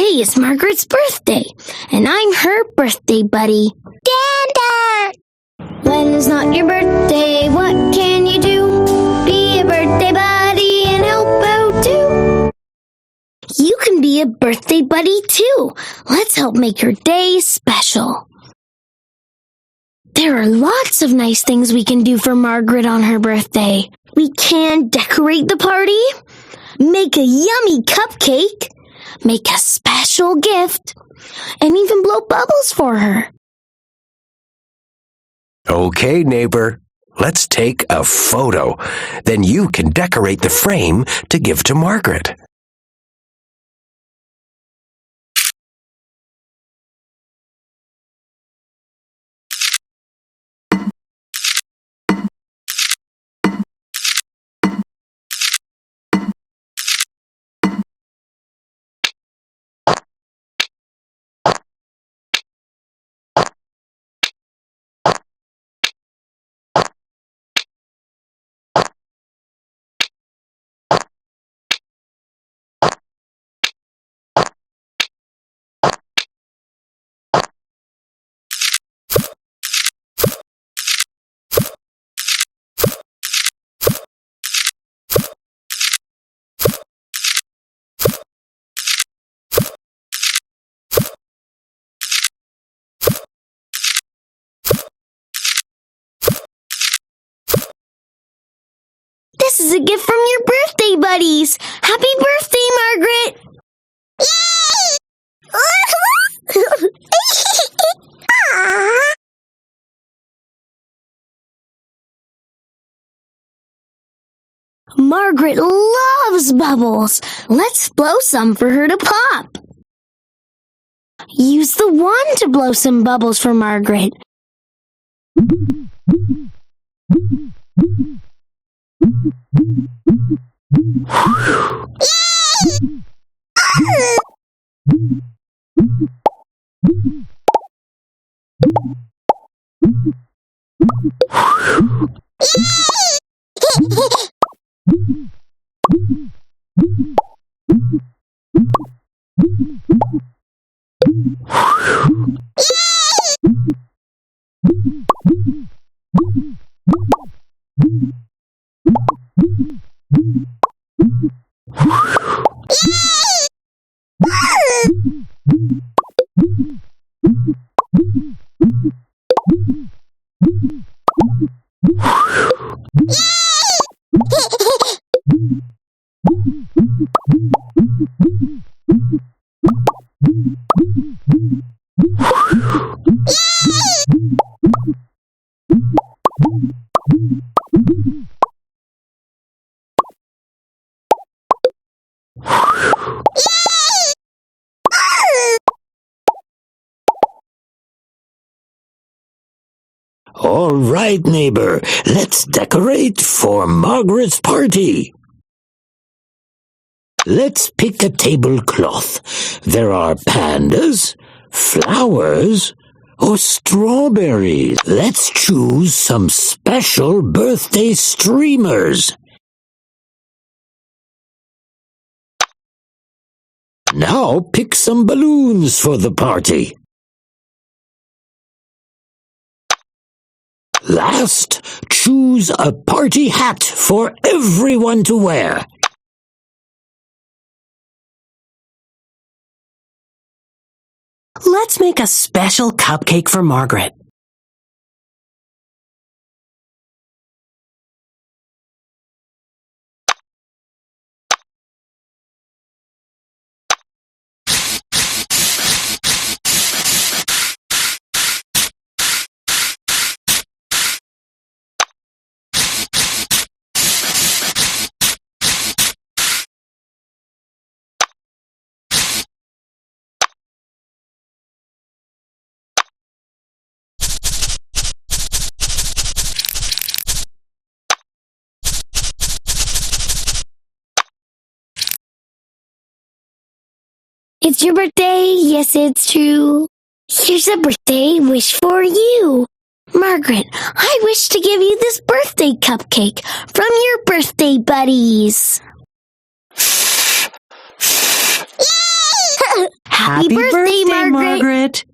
Today is Margaret's birthday, and I'm her birthday buddy. Danda! When it's not your birthday, what can you do? Be a birthday buddy and help out too. You can be a birthday buddy too. Let's help make your day special. There are lots of nice things we can do for Margaret on her birthday. We can decorate the party, make a yummy cupcake, make a special gift, and even blow bubbles for her. Okay, neighbor, let's take a photo. Then you can decorate the frame to give to Margaret. This is a gift from your birthday buddies. Happy birthday, Margaret! Yay! Margaret loves bubbles. Let's blow some for her to pop. Use the wand to blow some bubbles for Margaret. All right, neighbor, let's decorate for Margaret's party. Let's pick a tablecloth. There are pandas, flowers, or strawberries. Let's choose some special birthday streamers. Now pick some balloons for the party. Last, choose a party hat for everyone to wear. Let's make a special cupcake for Margaret. It's your birthday, yes, it's true. Here's a birthday wish for you. Margaret, I wish to give you this birthday cupcake from your birthday buddies. Yay! Happy birthday, Margaret.